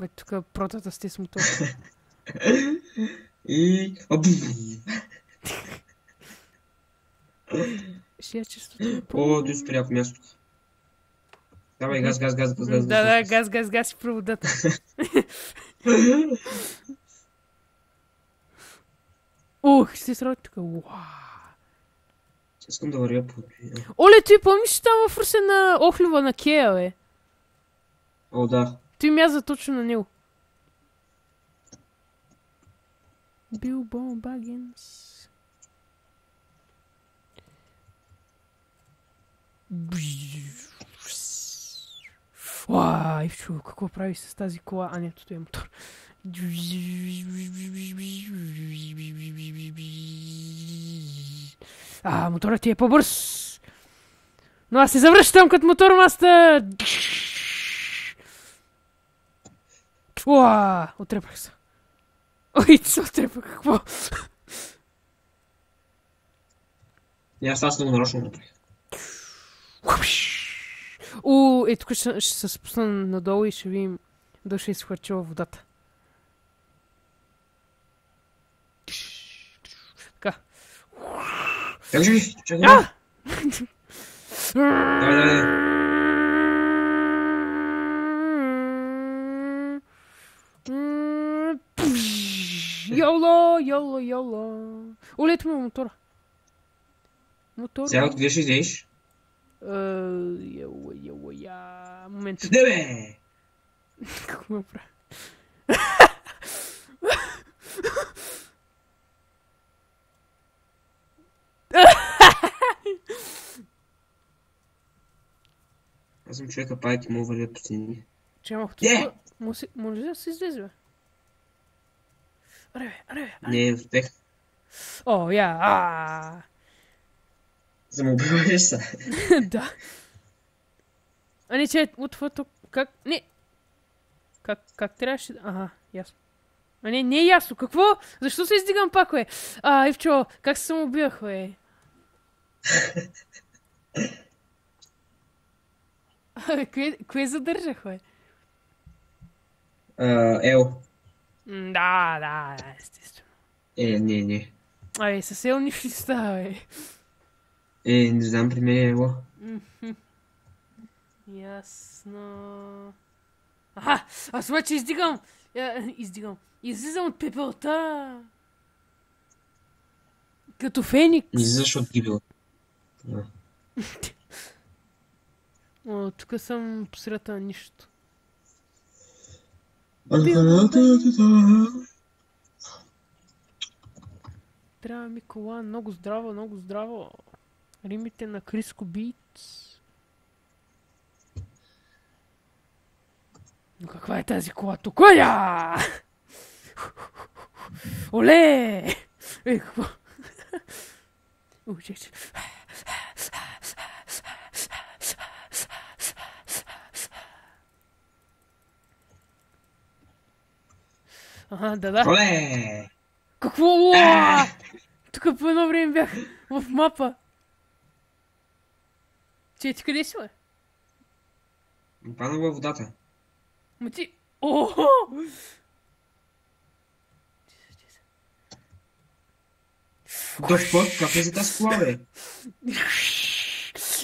Бе, тук протата сте с мотор. И... Ще я чувствате О, по... ти спря в място. Давай, газ, газ, газ, газ, газ, Да, газ, да, газ. газ и проводата. Ух, ще се сради тук. Уау. Искам да вървя по... Оле, ти помниш там в Русе на Охлюва на Кея, бе? О, да. Той мяза точно на него. Билбо Багенс. Уау, Ивчо, какво прави с тази кола? А, не, тут е мотор. Моторът ти е по-бърз. Но аз се завръщам като мотормастър. Уау, отрепах се. Ой, ти се отрепах, какво? И аз го нарочно направих. Тук ще се спусна надолу и ще видим да ще изхвърчила водата. Така. Чакай, чакай. Давай. Йоло. Олето му мотора. Сега откъде ще излезеш? Момент. Не бе! Какво ме прави? Аз съм човека, пайки му вървят по стени. Че малко тук... Може да се излезе, бе? Аре. Не, успех. О, я, Самоубиваш се. Да. А не, че отвъд как... Не. Как трябваше... Ага, ясно. А не е ясно. Какво? Защо се издигам пак, бе? Ивчо, как се самоубивах, бе? Кое задържах, бе? Ел. Да, естествено. Не. С Ел нищо не става, бе. Не знам, при мен е Ело. Ясно. Аха, аз обаче издигам. Излизам от пепелта. Като феникс. Излизаш от гибел. Тук съм по средата на нищо. Трябва ми кола. Много здраво. Римите на Криско Битс. Но каква е тази кола тук? Я! Оле! Какво? Чек. Ага, да. Оле! Какво? Тук по едно време бях в мапа. Ти къде си, бе? Паднах във водата. Ма ти... Охо! Дъвпък, как е за тази кола, бе?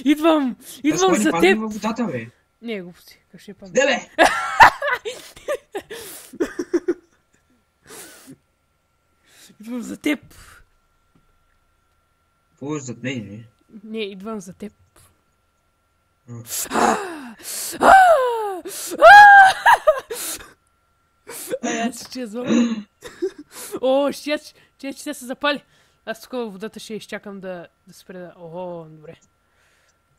Идвам за Паднах теб! във водата, бе. Не, глупости, как ще падна? Не, бе! Идвам за теб! Какво зад мен, бе? Не, идвам за теб. Аз ще звън. Че се запали. Аз тук във водата ще изчакам да спре да... Добре.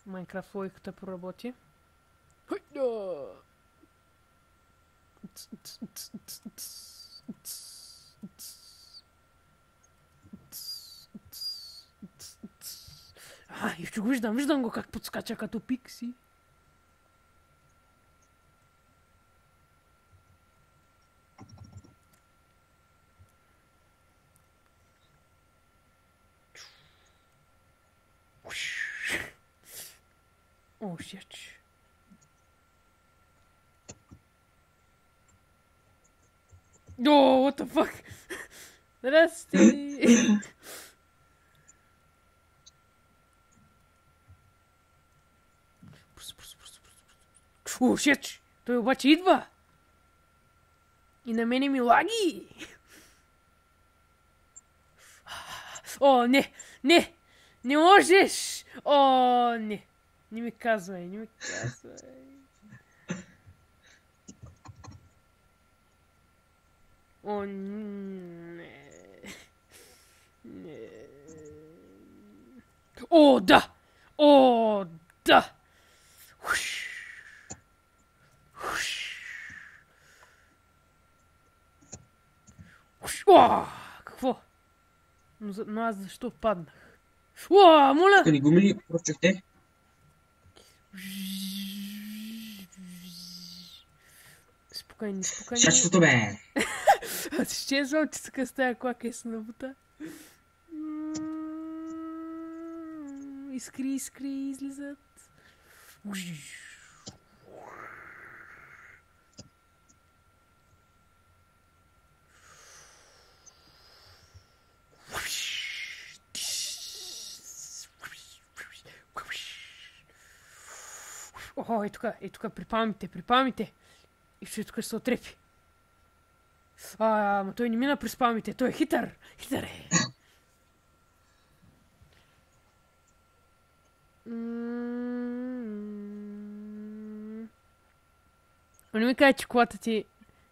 Майнкрафт логиката проработи. Ще го виждам го как подскача като пикси. Shit. О, what the fuck? Здрасти. О, шеч! Той обаче идва! И на мене ми лаги! О, не! Не! Не можеш! О, не! Не ми казвай, не ми казвай. О, не. Не. О, да! О, да! Хуш. Хуш. Хуш. О, какво? Но аз защо паднах? О, моля! Тук ни гуми ли прочухте? Спокойно, спокойно. Шачвото бе! Аз изчезвам, че така с тая клака е снабута. Искри, искри излизат. О, е тук, при палмите. И ще тук ще се отрепи. Ама той не мина през палмите, той е хитър. Хитър е. Не ми кажа, че колата ти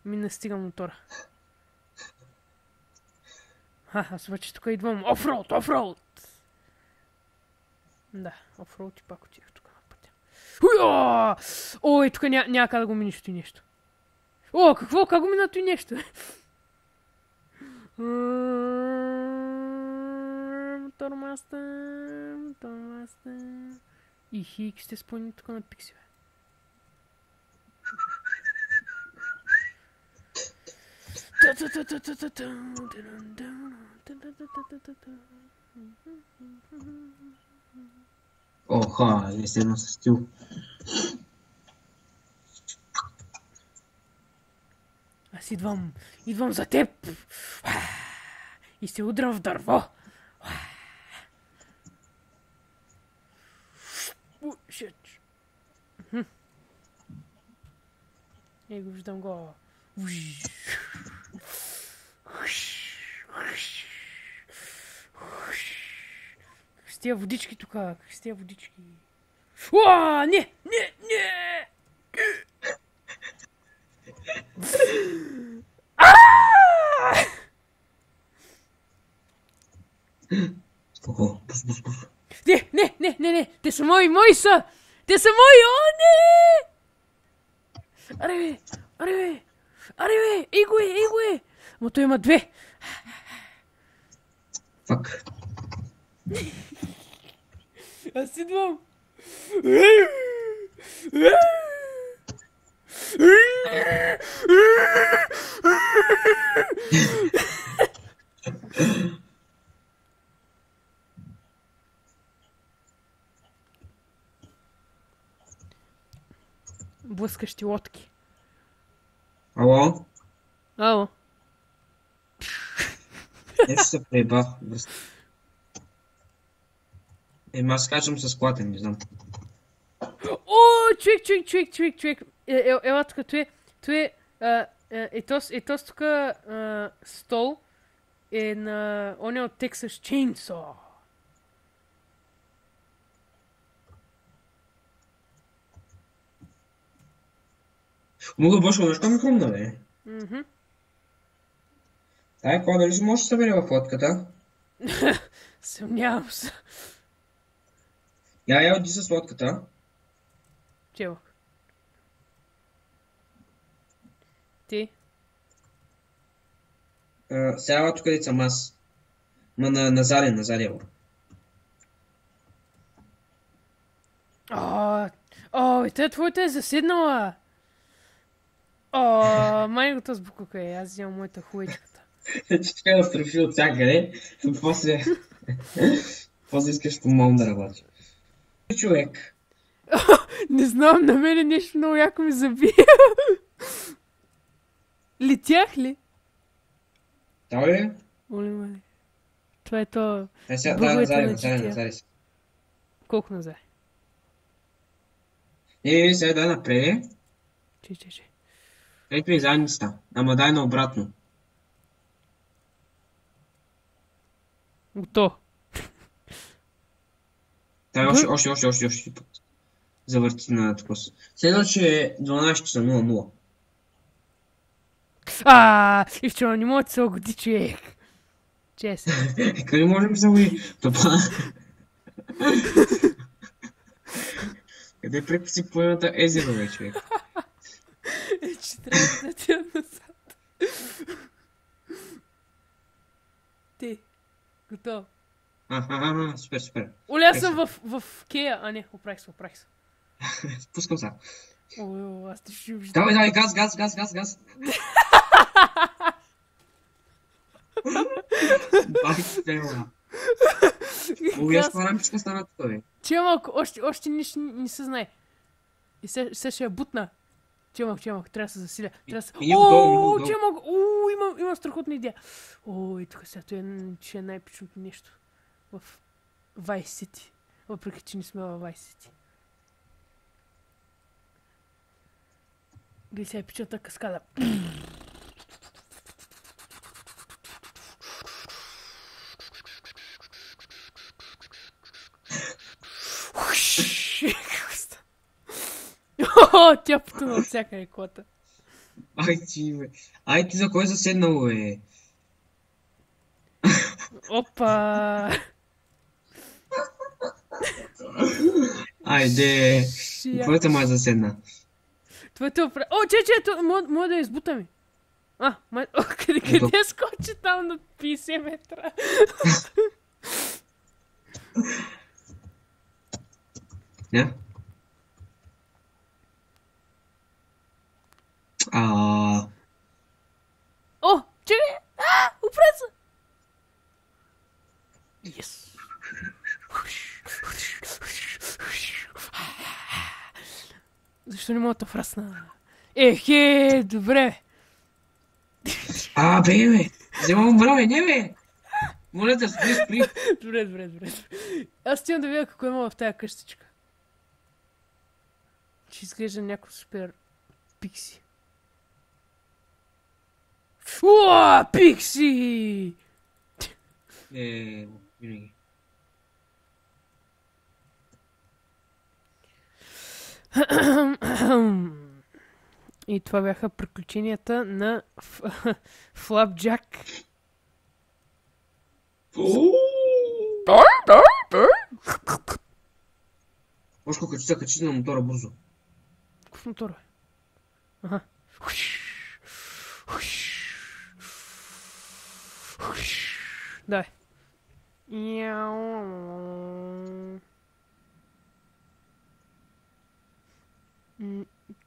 ми настига мотора. Аз обаче тук идвам офроуд, офроуд. Да, офроуд и пак отивах тук на пътя. Ой, тук няма как да го миниш той нещо. О, какво? Как го мина той нещо? Тормаста. И хик ще спомни тук на Пикси, бе. Оха, естествено с стил. Аз идвам за теб. И се удрям в дърво. Шеч. Ей го виждам го. С тия водички тук, с тия водички. Уа, не! Споко, пус. Не, те са мои са! Те са мои, о, не! Аре бе, ей го е! Ама той има две. Фак. Аз идвам. Блъскащи лодки. Ало? Ало. Нещо се преебах. Аз качвам с колата, не знам. О, човек. Ела тук, той е тос тук стол е на оня от Texas Chainsaw. Мога Бошо, защо ми хрумна, бе? Тая кола дали си може да се събере в лодката? Съмнявам се. Я оди с лодката. Чева. Ти? Сега тук където съм аз. Ма на заден. И тя твоята е заседнала. Майната с букука е. Аз вземам моята хуечката. Че така да страши от всякъде. После искаш по-малко да работи. Човек. Не знам, на мене нещо много яко ми забия. Летях ли? Той е? Оле. Това е то... Дай сега, Бъговете на назади. GTA. Колко назад? Сега дай напред. Че. Ето и задницата. Ама дай наобратно. Готово. Дай още. Завърти на такова. Следваше е 12 часа 00. И вчера не мога да се угоди, човек. Честно. Къде можем да се угоди? Топа. Къде прекуси поемата езеро, бе, човек? Че трябва да отида назад. Ти. Готово. Супер. Оле, аз съм в Кея. А не, оправих се. Пускам сега. О, аз ти ще виждам. Давай, газ. Бах, тема. Аз това рампичка стана тук, бе. Че малко, още нищо не се знае. И се ще я бутна. Че малко, трябва да се засиля. Ооо, че малко, имам страхотна идея. И тук сега, това е най-пичното нещо. В Vice City. Въпреки, че не сме в Vice City. Гледай сега пичната каскада. Тя потуна от всякъде кота. Ай ти за кой заседнало, бе? Опа! Айде! Твоята май заседна. Твоето опра... Че, мога да я избутаме. Къде скочи там на 50 метра? Не? Чекай! Опра се! Yes! Защо не мога да фрасна? Добре! Бе! Вземам време, не бе! Моля да спри. Добре. Аз стигам да видя какво има в тая къщичка. Че изглежда някой супер пикси. Пикси! Винаги. И това бяха приключенията на Флапджак. Бошко, качи на мотора бързо. Какъв мотор е? Аха. Дай.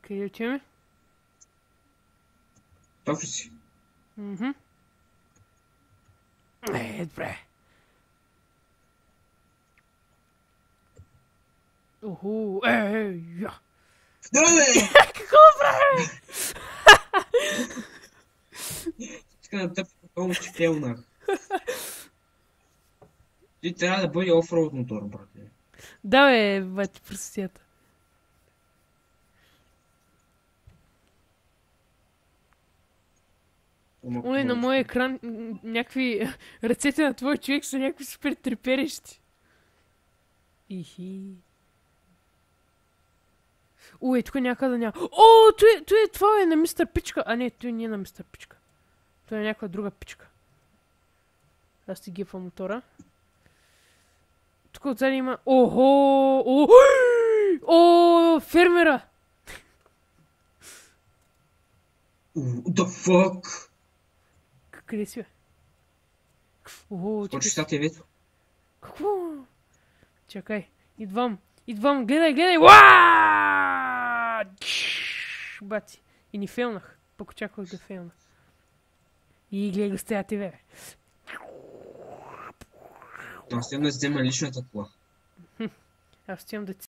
Къде отиваме? Точно си. Добре. Уху, я. Да, бе! Какво прави? Иска да тъпи по че фелнах. Ти трябва да бъде офроуд мотор, брате. Да, бе, бати пръстията. На моя екран някакви ръцете на твой човек са някакви супер треперещи. Тук някъде няма. Това е на мистер Пичка. А не, той не е на мистер Пичка. Той е някаква друга пичка. Аз ти гипвам мотора. Тук отзади има... Фермера! What the fuck? Къде си, бе? Скочи статия вето. Какво? Чакай. Идвам. Гледай! Бати. И ни фейлнах. Пък очаквах да фейлна. И гледай го стоя ти, бе. Аз тем да взема личната кола. Аз тем да